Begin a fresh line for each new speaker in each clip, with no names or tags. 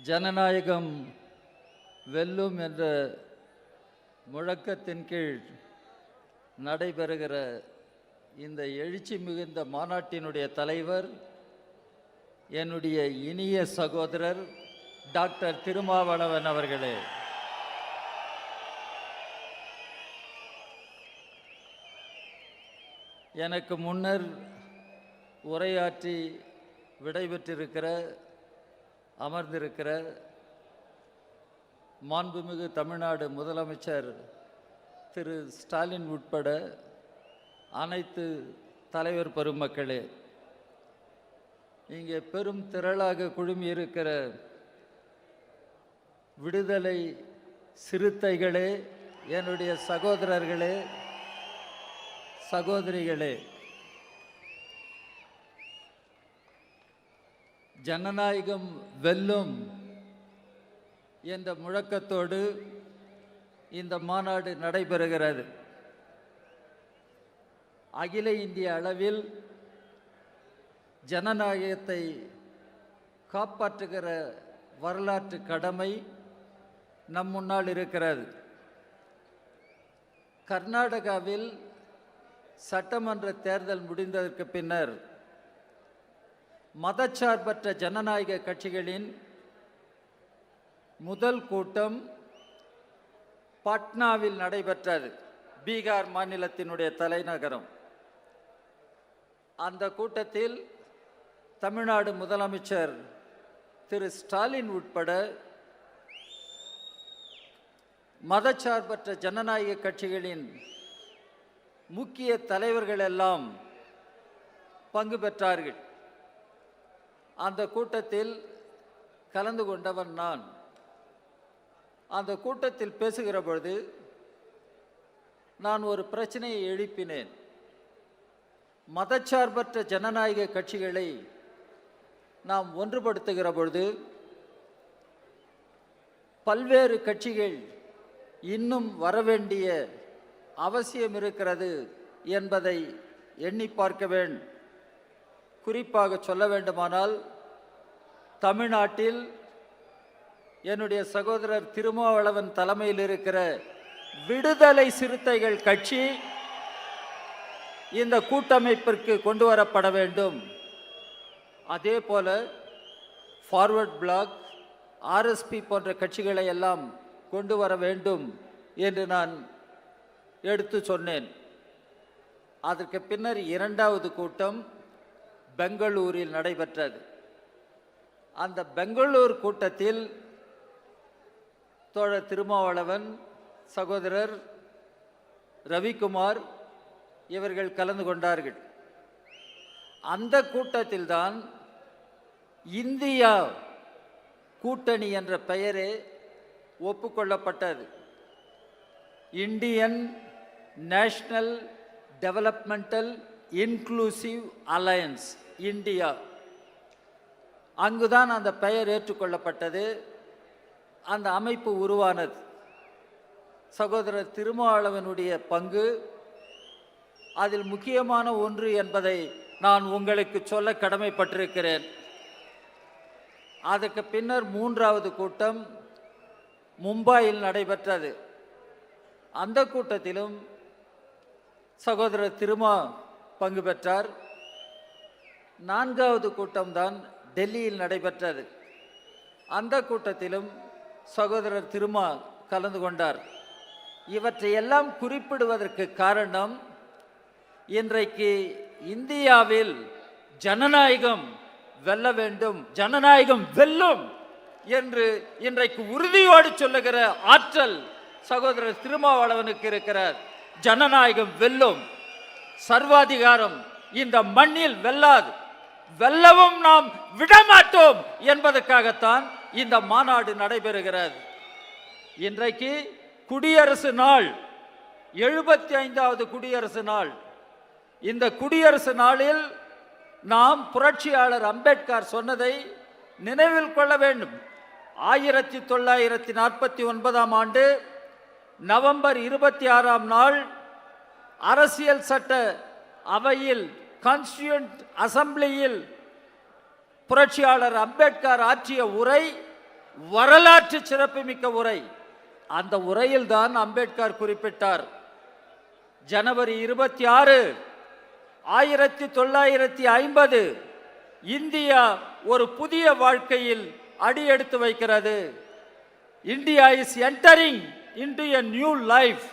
ஜனநாயகம் வெல்லும் என்ற முழக்கத்தின் கீழ் நடைபெறுகிற இந்த எழுச்சி மிகுந்த மாநாட்டினுடைய தலைவர் என்னுடைய இனிய சகோதரர் டாக்டர் திருமாவளவன் அவர்களே, எனக்கு முன்னர் உரையாற்றி விடைபெற்றிருக்கிற அமர்ந்திருக்கிற மாண்புமிகு தமிழ்நாடு முதலமைச்சர் திரு ஸ்டாலின் உட்பட அனைத்து தலைவர் பெருமக்களே, இங்கே பெரும் திரளாக குழுமியிருக்கிற விடுதலை சிறுத்தைகளே, என்னுடைய சகோதரர்களே, சகோதரிகளே, ஜனநாயகம் வெல்லும் என்ற முழக்கத்தோடு இந்த மாநாடு நடைபெறுகிறது. அகில இந்திய அளவில் ஜனநாயகத்தை காப்பாற்றுகிற வரலாற்று கடமை நம் முன்னால் இருக்கிறது. கர்நாடகாவில் சட்டமன்ற தேர்தல் முடிந்ததற்கு பின்னர் மதச்சார்பற்ற ஜனநாயக கட்சிகளின் முதல் கூட்டம் பாட்னாவில் நடைபெற்றது. பீகார் மாநிலத்தினுடைய தலைநகரம். அந்த கூட்டத்தில் தமிழ்நாடு முதலமைச்சர் திரு ஸ்டாலின் உட்பட மதச்சார்பற்ற ஜனநாயக கட்சிகளின் முக்கிய தலைவர்கள் எல்லாம் பங்கு பெற்றார்கள். அந்த கூட்டத்தில் கலந்து கொண்டவன் நான். அந்த கூட்டத்தில் பேசுகிற பொழுது நான் ஒரு பிரச்சனையை எழுப்பினேன். மதச்சார்பற்ற ஜனநாயக கட்சிகளை நாம் ஒன்றுபடுத்துகிற பொழுது பல்வேறு கட்சிகள் இன்னும் வரவேண்டிய அவசியம் இருக்கிறது என்பதை எண்ணி பார்க்க வேண்டும். குறிப்பாக சொல்ல வேண்டுமானால், தமிழ்நாட்டில் என்னுடைய சகோதரர் திருமாவளவன் தலைமையில் இருக்கிற விடுதலை சிறுத்தைகள் கட்சி இந்த கூட்டமைப்பிற்கு கொண்டு வரப்பட வேண்டும். அதே போல ஃபார்வர்ட் பிளாக், ஆர்எஸ்பி போன்ற கட்சிகளை எல்லாம் கொண்டு வர வேண்டும் என்று நான் எடுத்து சொன்னேன். அதற்கு பின்னர் இரண்டாவது கூட்டம் பெங்களூரில் நடைபெற்றது. அந்த பெங்களூர் கூட்டத்தில் தோழர் திருமாவளவன், சகோதரர் ரவிக்குமார் இவர்கள் கலந்து கொண்டார்கள். அந்த கூட்டத்தில்தான் இந்தியா கூட்டணி என்ற பெயரே ஒப்புக்கொள்ளப்பட்டது. Indian National Developmental Inclusive Alliance India. அங்குதான் அந்த பெயர் ஏற்றுக்கொள்ளப்பட்டது. அந்த அமைப்பு உருவானது. சகோதரர் திருமாவளவனுடைய பங்கு அதில் முக்கியமான ஒன்று என்பதை நான் உங்களுக்கு சொல்ல கடமைப்பட்டிருக்கிறேன். அதற்கு பின்னர் மூன்றாவது கூட்டம் மும்பையில் நடைபெற்றது. அந்த கூட்டத்திலும் சகோதரர் திருமா பங்கு பெற்றார். நான்காவது கூட்டம்தான் டெல்லியில் நடைபெற்றது. அந்த கூட்டத்திலும் சகோதரர் திருமா கலந்து கொண்டார். இவற்றையெல்லாம் குறிப்பிடுவதற்கு காரணம், இன்றைக்கு இந்தியாவில் ஜனநாயகம் வெல்ல வேண்டும், ஜனநாயகம் வெல்லும் என்று இன்றைக்கு உறுதியோடு சொல்லுகிற ஆற்றல் சகோதரர் திருமாவளவனுக்கு இருக்கிறார். ஜனநாயகம் வெல்லும், சர்வாதிகாரம் இந்த மண்ணில் வெல்லாது, வெல்லவும் நாம் விடமாட்டோம் என்பதற்காகத்தான் இந்த மாநாடு நடைபெறுகிறது. இன்றைக்கு குடியரசு நாள், 75வது குடியரசு நாள். இந்த குடியரசு நாளில் நாம் புரட்சியாளர் அம்பேத்கர் சொன்னதை நினைவில் கொள்ள வேண்டும். 1949ஆம் ஆண்டு நவம்பர் 26ஆம் நாள் அரசியல் சட்ட அவையில், கான்ஸ்டிடியூயன்ட் அசம்பிளியில் புரட்சியாளர் அம்பேத்கர் ஆற்றிய உரை வரலாற்று சிறப்புமிக்க உரை. அந்த உரையில் தான் அம்பேத்கர் குறிப்பிட்டார், ஜனவரி 26, 1950 இந்தியா ஒரு புதிய வாழ்க்கையில் அடியெடுத்து வைக்கிறது. India is entering into a new life.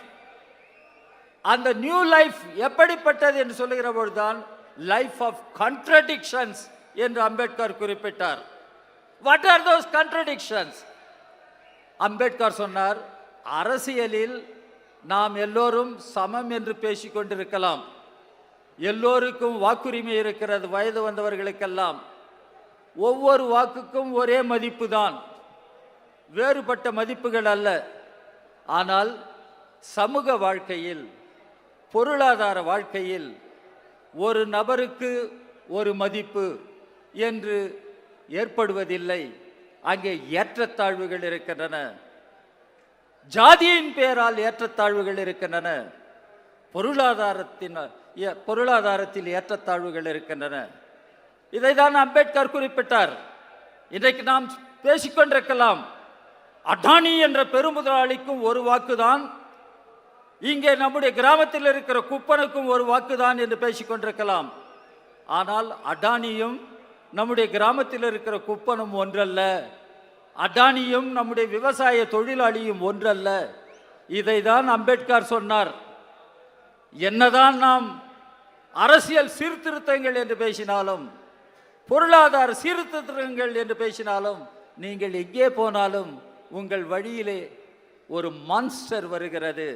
அந்த நியூ லைஃப் எப்படிப்பட்டது என்று சொல்லுகிற பொழுதுதான் லைஃப் ஆஃப் கான்ட்ரடிக்ஷன்ஸ் என்று அம்பேத்கர் குறிப்பிட்டார். What are those contradictions? Ambedkar சொன்னார், அரசியலில் நாம் எல்லோரும் சமம் என்று பேசிக் கொண்டிருக்கலாம், எல்லோருக்கும் வாக்குரிமை இருக்கிறது, வயது வந்தவர்களுக்கெல்லாம் ஒவ்வொரு வாக்குக்கும் ஒரே மதிப்பு தான், வேறுபட்ட மதிப்புகள் அல்ல. ஆனால் சமூக வாழ்க்கையில், பொருளாதார வாழ்க்கையில் ஒரு நபருக்கு ஒரு மதிப்பு என்று ஏற்படுவதில்லை. அங்கே ஏற்றத்தாழ்வுகள் இருக்கின்றன, ஜாதியின் பெயரால் ஏற்றத்தாழ்வுகள் இருக்கின்றன, பொருளாதாரத்தில் ஏற்றத்தாழ்வுகள் இருக்கின்றன. இதைதான் அம்பேத்கர் குறிப்பிட்டார். இன்றைக்கு நாம் பேசிக்கொண்டிருக்கலாம், அடானி என்ற பெருமுதலாளிக்கும் ஒரு வாக்குதான், இங்கே நம்முடைய கிராமத்தில் இருக்கிற குப்பனுக்கும் ஒரு வாக்குதான் என்று பேசிக்கொண்டிருக்கலாம். ஆனால் அடானியும் நம்முடைய கிராமத்தில் இருக்கிற குப்பனும் ஒன்றல்ல, அடானியும் நம்முடைய விவசாய தொழிலாளியும் ஒன்றல்ல. இதைதான் அம்பேத்கர் சொன்னார். என்னதான் நாம் அரசியல் சீர்திருத்தங்கள் என்று பேசினாலும், பொருளாதார சீர்திருத்தங்கள் என்று பேசினாலும், நீங்கள் எங்கே போனாலும் உங்கள் வழியிலே ஒரு மான்ஸ்டர் வருகிறது,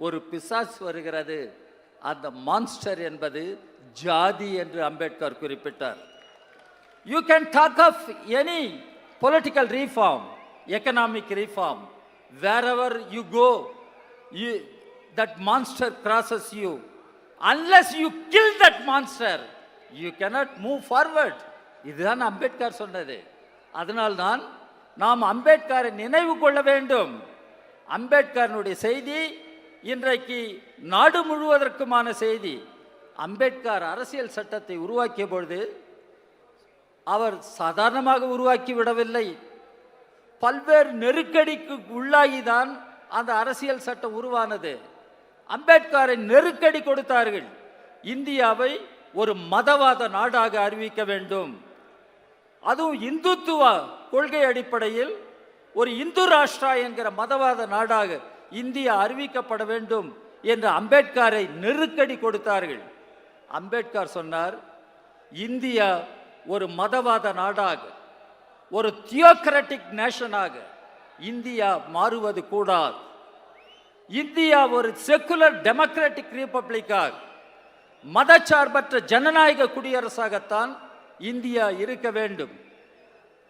ஒரு பிசாஸ் வருகிறது. அந்த மான்ஸ்டர் என்பது ஜாதி என்று அம்பேத்கர் குறிப்பிட்டார். You can talk of any political reform, economic reform. Wherever you go, that monster crosses you. Unless you kill that monster, you cannot move forward. இதுதான் அம்பேத்கர் சொன்னது. அதனால்தான் நாம் அம்பேத்கரை நினைவு கொள்ள வேண்டும். அம்பேத்கருடைய செய்தி இன்றைக்கு நாடு முழுவதற்குமான செய்தி. அம்பேத்கர் அரசியல் சட்டத்தை உருவாக்கிய பொழுது அவர் சாதாரணமாக உருவாக்கி விடவில்லை, பல்வேறு நெருக்கடிக்கு உள்ளாகிதான் அந்த அரசியல் சட்டம் உருவானது. அம்பேத்கரை நெருக்கடி கொடுத்தார்கள். இந்தியாவை ஒரு மதவாத நாடாக அறிவிக்க வேண்டும், அதுவும் இந்துத்துவ கொள்கை அடிப்படையில் ஒரு இந்து ராஷ்டிரா என்கிற மதவாத நாடாக இந்தியா அறிவிக்கப்பட வேண்டும் என்று அம்பேத்கரை நெருக்கடி கொடுத்தார்கள். அம்பேத்கர் சொன்னார், இந்தியா ஒரு மதவாத நாடாக, ஒரு தியோக்ராட்டிக் நேஷனாக இந்தியா மாறுவது கூடாது. இந்தியா ஒரு செக்குலர் டெமோக்ராட்டிக் ரிபப்ளிக்காக, மதச்சார்பற்ற ஜனநாயக குடியரசாகத்தான் இந்தியா இருக்க வேண்டும்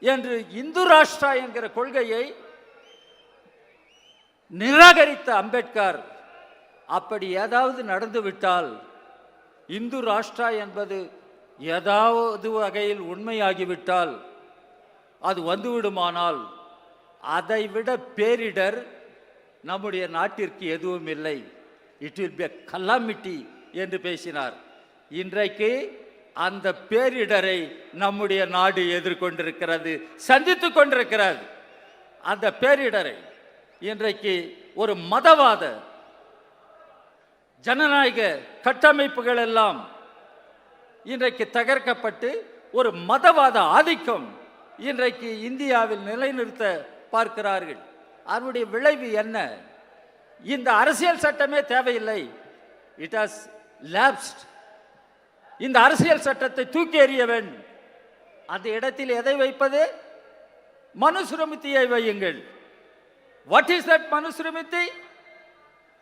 என்று இந்து ராஷ்டிரா என்கிற கொள்கையை நிராகரித்த அம்பேத்கர், அப்படி ஏதாவது நடந்துவிட்டால், இந்து ராஷ்டிரா என்பது ஏதாவது வகையில் உண்மையாகிவிட்டால், அது வந்துவிடுமானால், அதைவிட பேரிடர் நம்முடைய நாட்டிற்கு எதுவும் இல்லை, it will be a calamity என்று பேசினார். இன்றைக்கு அந்த பேரிடரை நம்முடைய நாடு எதிர்கொண்டிருக்கிறது, சந்தித்துக் கொண்டிருக்கிறது. அந்த பேரிடரை இன்றைக்கு ஒரு மதவாத ஜனநாயக கட்டமைப்புகள் எல்லாம் இன்றைக்கு தகர்க்கப்பட்டு ஒரு மதவாத ஆதிக்கம் இன்றைக்கு இந்தியாவில் நிலைநிறுத்த பார்க்கிறார்கள். அதனுடைய விளைவு என்ன? இந்த அரசியல் சட்டமே தேவையில்லை, இட் ஹஸ் லேப்ஸ்ட். இந்த அரசியல் சட்டத்தை தூக்கி எறிய வேண்டும். அந்த இடத்தில் எதை வைப்பது? மனுஸ்மிருதியை வையுங்கள். What is that Manusmriti?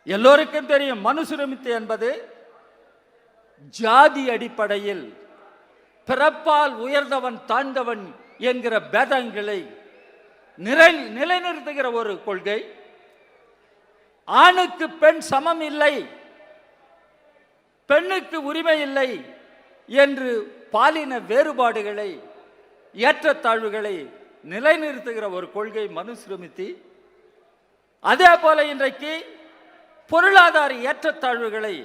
எல்லோருக்கும் தெரியும், மனுஸ்மிருதி என்பது ஜாதி அடிப்படையில் பிறப்பால் உயர்ந்தவன் தாழ்ந்தவன் என்கிற பேதங்களை நிலைநிறுத்துகிற ஒரு கொள்கை. ஆணுக்கு பெண் சமம் இல்லை, பெண்ணுக்கு உரிமை இல்லை என்று பாலின வேறுபாடுகளை, ஏற்றத்தாழ்வுகளை நிலைநிறுத்துகிற ஒரு கொள்கை மனுஸ்மிருதி. அதே போல இன்றைக்கு பொருளாதார ஏற்றத்தாழ்வுகளை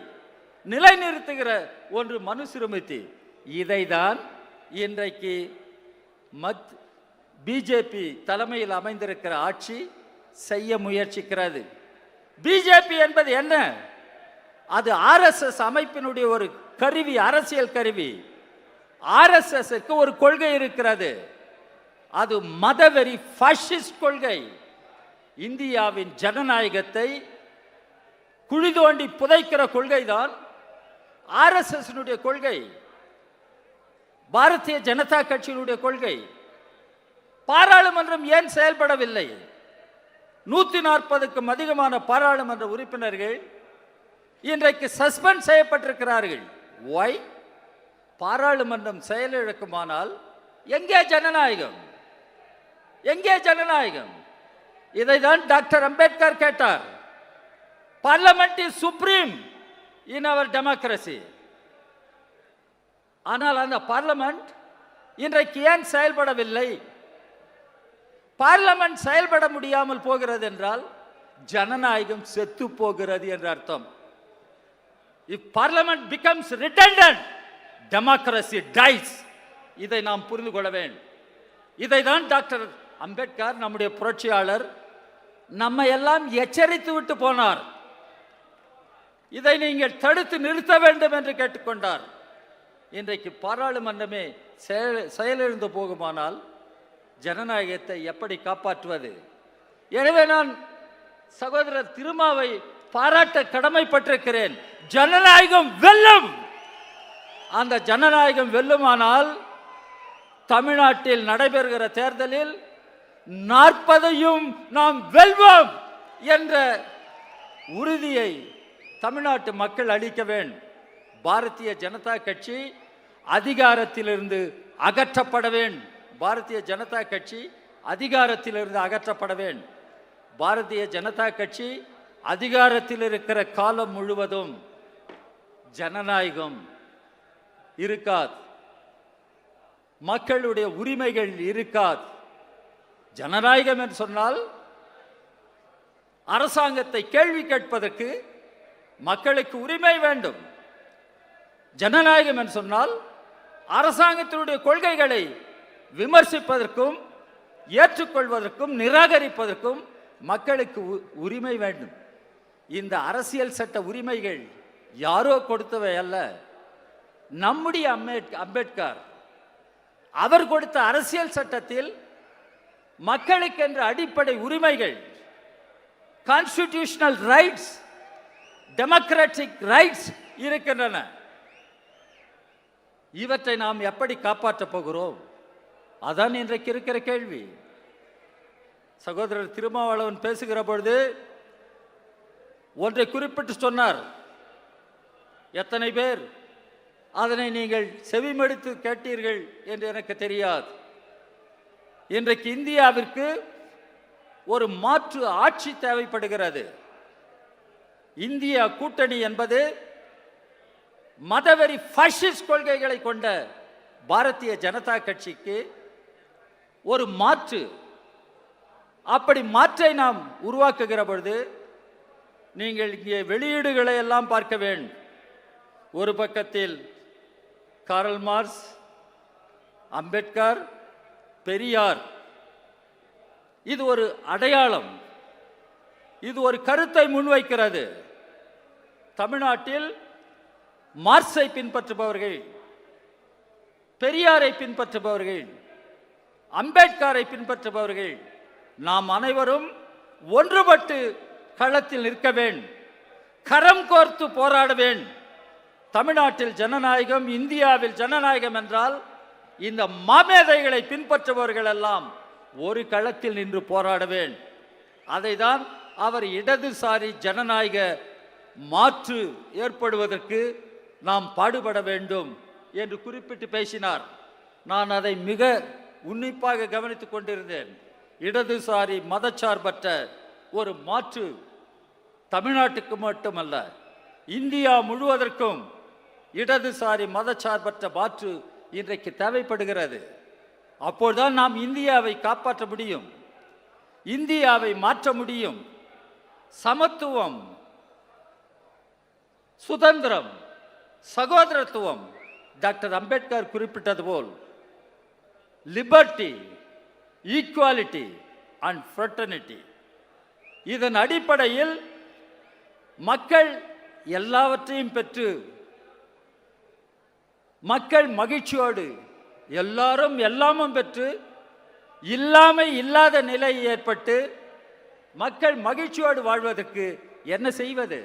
நிலைநிறுத்துகிற ஒன்று மனுஸ்மிருதி. இதைதான் இன்றைக்கு பிஜேபி தலைமையில் அமைந்திருக்கிற ஆட்சி செய்ய முயற்சிக்கிறது. பிஜேபி என்பது என்ன? அது ஆர்எஸ்எஸ் அமைப்பினுடைய ஒரு கருவி, அரசியல் கருவி. ஆர்எஸ்எஸ்க்கு ஒரு கொள்கை இருக்கிறது, அது மதவெறி பாசிஸ்ட் கொள்கை. இந்தியாவின் ஜனநாயகத்தை குழி தோண்டி புதைக்கிற கொள்கைதான் ஆர்எஸ்எஸ் கொள்கை, பாரதிய ஜனதா கட்சியினுடைய கொள்கை. பாராளுமன்றம் ஏன் செயல்படவில்லை? 140க்கும் அதிகமான பாராளுமன்ற உறுப்பினர்கள் இன்றைக்கு சஸ்பெண்ட் செய்யப்பட்டிருக்கிறார்கள். ஒய்? பாராளுமன்றம் செயலிழக்குமானால் எங்கே ஜனநாயகம்? எங்கே ஜனநாயகம்? இதைதான் டாக்டர் அம்பேத்கர் கேட்டார். Parliament is supreme in our democracy. ஆனால் அந்த பார்லிமெண்ட் இன்றைக்கு ஏன் செயல்படவில்லை? பார்லிமெண்ட் செயல்பட முடியாமல் போகிறது என்றால் ஜனநாயகம் செத்து போகிறது என்ற அர்த்தம். If parliament becomes redundant, democracy dies. இதை நாம் புரிந்து கொள்ள வேண்டும். இதை தான் டாக்டர் அம்பேத்கர், நம்முடைய புரட்சியாளர், நம்ம எல்லாம் எச்சரித்து விட்டு போனார். இதை நீங்கள் தடுத்து நிறுத்த வேண்டும் என்று கேட்டுக்கொண்டார். இன்றைக்கு பாராளுமன்றமே செயலிழந்து போகுமானால் ஜனநாயகத்தை எப்படி காப்பாற்றுவது? எனவே நான் சகோதரர் திருமாவை பாராட்ட கடமைப்பட்டிருக்கிறேன். ஜனநாயகம் வெல்லும். அந்த ஜனநாயகம் வெல்லுமானால் தமிழ்நாட்டில் நடைபெறுகிற தேர்தலில் 40ஐயும் நாம் வெல்வோம் என்ற உறுதியை தமிழ்நாட்டு மக்கள் அளிக்க வேண்டும். பாரதிய ஜனதா கட்சி அதிகாரத்திலிருந்து அகற்றப்பட வேண்டும். பாரதிய ஜனதா கட்சி அதிகாரத்திலிருந்து அகற்றப்பட வேண்டும். பாரதிய ஜனதா கட்சி அதிகாரத்தில் இருக்கிற காலம் முழுவதும் ஜனநாயகம் இருக்காது, மக்களுடைய உரிமைகள் இருக்காது. ஜனநாயகம் என்று சொன்னால் அரசாங்கத்தை கேள்வி கேட்பதற்கு மக்களுக்கு உரிமை வேண்டும். ஜனநாயகம் என்று சொன்னால் அரசாங்கத்தினுடைய கொள்கைகளை விமர்சிப்பதற்கும் ஏற்றுக்கொள்வதற்கும் நிராகரிப்பதற்கும் மக்களுக்கு உரிமை வேண்டும். இந்த அரசியல் சட்ட உரிமைகள் யாரோ கொடுத்தவை அல்ல, நம்முடைய அம்பேத்கர் அவர் கொடுத்த அரசியல் சட்டத்தில் மக்களுக்கென்ற அடிப்படை உரிமைகள், கான்ஸ்டிடியூஷனல் ரைட்ஸ், டெமோக்ராட்டிக் ரைட்ஸ் இருக்கின்றன. இவற்றை நாம் எப்படி காப்பாற்றப் போகிறோம்? அதான் இன்றைக்கு இருக்கிற கேள்வி. சகோதரர் திருமாவளவன் பேசுகிற பொழுது ஒன்றை குறிப்பிட்டு சொன்னார். எத்தனை பேர் அதனை நீங்கள் செவிமடுத்து கேட்டீர்கள் என்று எனக்கு தெரியாது. இன்றைக்கு இந்தியாவிற்கு ஒரு மாற்று ஆட்சி தேவைப்படுகிறது. இந்திய கூட்டணி என்பது மதவெறி பாசிஸ்ட் கொள்கைகளை கொண்ட பாரதிய ஜனதா கட்சிக்கு ஒரு மாற்று. அப்படி மாற்றை நாம் உருவாக்குகிற பொழுது நீங்கள் இங்கே வெளியீடுகளை எல்லாம் பார்க்க வேண்டும். ஒரு பக்கத்தில் காரல் மார்க்ஸ், அம்பேத்கர், பெரியார். இது ஒரு அடையாளம், இது ஒரு கருத்தை முன்வைக்கிறது. தமிழ்நாட்டில் மார்க்ஸை பின்பற்றுபவர்கள், பெரியாரை பின்பற்றுபவர்கள், அம்பேத்கரை பின்பற்றுபவர்கள் நாம் அனைவரும் ஒன்றுபட்டு களத்தில் நிற்க வேண்டும், கரம் கோர்த்து போராட வேண்டும். தமிழ்நாட்டில் ஜனநாயகம், இந்தியாவில் ஜனநாயகம் என்றால் இந்த மாமேதைகளை பின்பற்றுபவர்கள் எல்லாம் ஒரு களத்தில் நின்று போராட வேண்டும். அதை தான் அவர் இடதுசாரி ஜனநாயக மாற்று ஏற்படுவதற்கு நாம் பாடுபட வேண்டும் என்று குறிப்பிட்டு பேசினார். நான் அதை மிக உன்னிப்பாக கவனித்துக் கொண்டிருந்தேன். இடதுசாரி மதச்சார்பற்ற ஒரு மாற்று தமிழ்நாட்டுக்கு மட்டுமல்ல, இந்தியா முழுவதற்கும் இடதுசாரி மதச்சார்பற்ற மாற்று இன்றைக்கு தேவைப்படுகிறது. அப்போதுதான் நாம் இந்தியாவை காப்பாற்ற முடியும், இந்தியாவை மாற்ற முடியும். சமத்துவம், சுதந்திரம், சகோதரத்துவம், டாக்டர் அம்பேத்கர் குறிப்பிட்டது போல் லிபர்ட்டி, ஈக்குவாலிட்டி அண்ட் ஃப்ரெட்டர்னிட்டி. இதன் அடிப்படையில் மக்கள் எல்லாவற்றையும் பெற்று மக்கள் மகிழ்ச்சியோடு எல்லாரும் எல்லாமும் பெற்று இல்லாமை இல்லாத நிலை ஏற்பட்டு மக்கள் மகிழ்ச்சியோடு வாழ்வதற்கு என்ன செய்வது?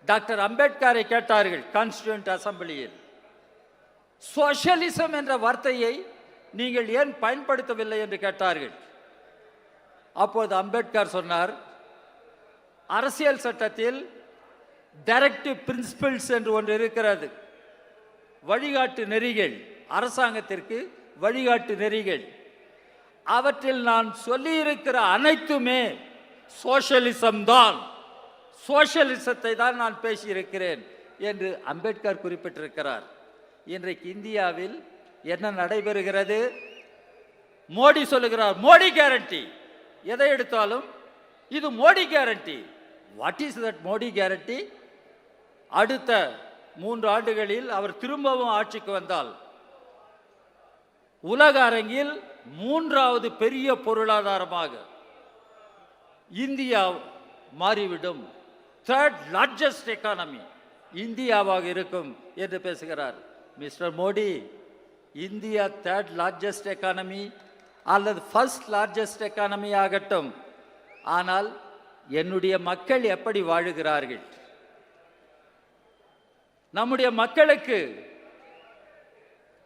டாக்டர் அம்பேத்கரை கேட்டார்கள் கான்ஸ்டிடியூண்ட் அசம்பிளியில், சோஷலிசம் என்ற வார்த்தையை நீங்கள் ஏன் பயன்படுத்தவில்லை என்று கேட்டார்கள். அப்போது அம்பேத்கர் சொன்னார், அரசியல் சட்டத்தில் டைரக்டிவ் பிரின்சிபிள்ஸ் என்று ஒன்று இருக்கிறது, வழிகாட்டு நெறிகள், அரசாங்கத்திற்கு வழிகாட்டு நெறிகள். அவற்றில் நான் சொல்லியிருக்கிற அனைத்துமே சோஷலிசம் தான், சோஷலிசத்தை தான் நான் பேசியிருக்கிறேன் என்று அம்பேத்கர் குறிப்பிட்டிருக்கிறார். இன்றைக்கு இந்தியாவில் என்ன நடைபெறுகிறது? மோடி சொல்லுகிறார் மோடி கேரண்டி, எதை எடுத்தாலும் இது Modi guarantee. What is that Modi guarantee? அடுத்த 3 ஆண்டுகளில் அவர் திரும்பவும் ஆட்சிக்கு வந்தால் உலக அரங்கில் 3வது பெரிய பொருளாதாரமாக இந்தியா மாறிவிடும். 3rd லார்ஜஸ்ட் எக்கானமி இந்தியாவாக இருக்கும் என்று பேசுகிறார். Mister Modi, India 3rd largest economy அல்லது 1st லார்ஜஸ்ட் எக்கானமி ஆகட்டும், ஆனால் என்னுடைய மக்கள் எப்படி வாழுகிறார்கள்? நம்முடைய மக்களுக்கு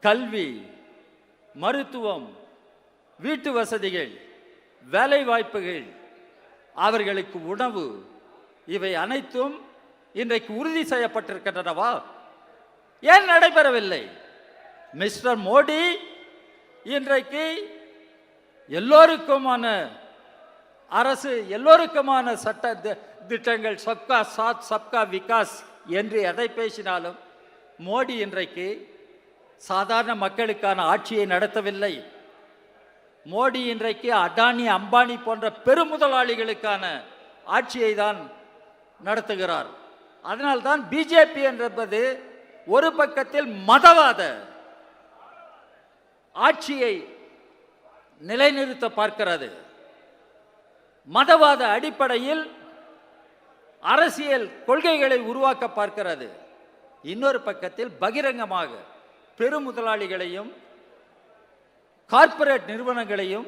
கல்வி, மருத்துவம், வீட்டு வசதிகள், வேலை வாய்ப்புகள், அவர்களுக்கு உணவு, இவை அனைத்தும் இன்றைக்கு உறுதி செய்யப்பட்டிருக்கின்றனவா? ஏன் நடைபெறவில்லை? மிஸ்டர் மோடி இன்றைக்கு எல்லோருக்குமான அரசு, எல்லோருக்குமான சட்ட திட்டங்கள், சப்கா சாத் சப்கா விகாஸ் என்று எதை பேசினாலும் மோடி இன்றைக்கு சாதாரண மக்களுக்கான ஆட்சியை நடத்தவில்லை. மோடி இன்றைக்கு அடானி, அம்பானி போன்ற பெருமுதலாளிகளுக்கான ஆட்சியை தான் நடத்துகிறார். அதனால்தான் பிஜேபி என்பது ஒரு பக்கத்தில் மதவாத ஆட்சியை நிலைநிறுத்த பார்க்கிறது, மதவாத அடிப்படையில் அரசியல் கொள்கைகளை உருவாக்க பார்க்கிறது. இன்னொரு பக்கத்தில் பகிரங்கமாக பெருமுதலாளிகளையும் கார்ப்பரேட் நிறுவனங்களையும்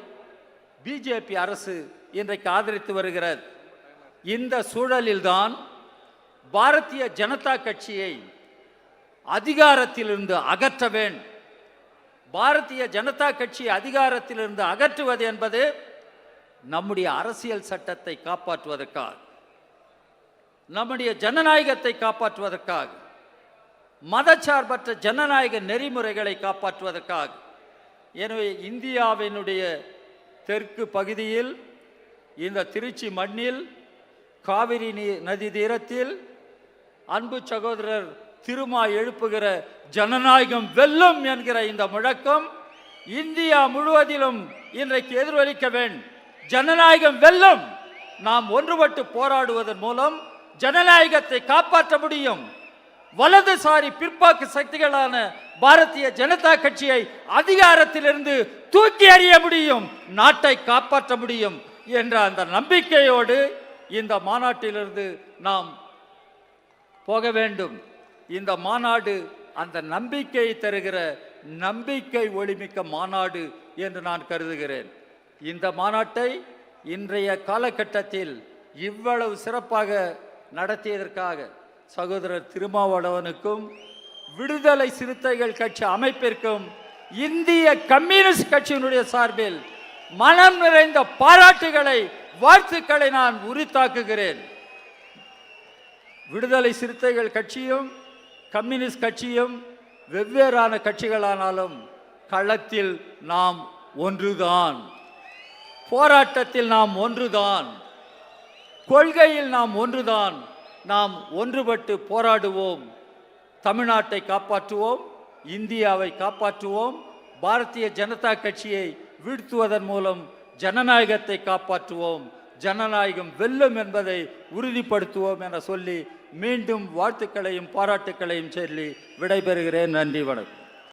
பிஜேபி அரசு இன்றைக்கு ஆதரித்து வருகிறது. இந்த சூழலில்தான் பாரதிய ஜனதா கட்சியை அதிகாரத்திலிருந்து அகற்ற வேண்டும். பாரதிய ஜனதா கட்சி அதிகாரத்திலிருந்து அகற்றுவது என்பது நம்முடைய அரசியல் சட்டத்தை காப்பாற்றுவதற்காக, நம்முடைய ஜனநாயகத்தை காப்பாற்றுவதற்காக, மதச்சார்பற்ற ஜனநாயக நெறிமுறைகளை காப்பாற்றுவதற்காக. எனவே இந்தியாவினுடைய தெற்கு பகுதியில், இந்த திருச்சி மண்ணில், காவிரி நதி தீரத்தில் அன்பு சகோதரர் திருமா எழுப்புகிற ஜனநாயகம் வெல்லும் என்கிற இந்த முழக்கம் இந்தியா முழுவதிலும் இன்றைக்கு எதிரொலிக்க வேண்டும். ஜனநாயகம் வெல்லும். நாம் ஒன்றுபட்டு போராடுவதன் மூலம் ஜனநாயகத்தை காப்பாற்ற முடியும். வலதுசாரி பிற்போக்கு சக்திகளான பாரதிய ஜனதா கட்சியை அதிகாரத்திலிருந்து தூக்கி எறிய முடியும், நாட்டை காப்பாற்ற முடியும் என்ற அந்த நம்பிக்கையோடு இந்த மாநாட்டிலிருந்து நாம் போக வேண்டும். இந்த மாநாடு அந்த நம்பிக்கையை தருகிற நம்பிக்கை ஒளிமிக்க மாநாடு என்று நான் கருதுகிறேன். இந்த மாநாட்டை இன்றைய காலகட்டத்தில் இவ்வளவு சிறப்பாக நடத்தியதற்காக சகோதரர் திருமாவளவனுக்கும் விடுதலை சிறுத்தைகள் கட்சி அமைப்பிற்கும் இந்திய கம்யூனிஸ்ட் கட்சியினுடைய சார்பில் மனம் நிறைந்த பாராட்டுகளை, வாழ்த்துக்களை நான் உரித்தாக்குகிறேன். விடுதலை சிறுத்தைகள் கட்சியும் கம்யூனிஸ்ட் கட்சியும் வெவ்வேறான கட்சிகளானாலும் களத்தில் நாம் ஒன்றுதான், போராட்டத்தில் நாம் ஒன்றுதான், கொள்கையில் நாம் ஒன்றுதான். நாம் ஒன்றுபட்டு போராடுவோம். தமிழ்நாட்டை காப்பாற்றுவோம், இந்தியாவை காப்பாற்றுவோம். பாரதிய ஜனதா கட்சியை வீழ்த்துவதன் மூலம் ஜனநாயகத்தை காப்பாற்றுவோம். ஜனநாயகம் வெல்லும் என்பதை உறுதிப்படுத்துவோம் என சொல்லி மீண்டும் வாழ்த்துக்களையும் பாராட்டுக்களையும் சொல்லி விடைபெறுகிறேன். நன்றி, வணக்கம்.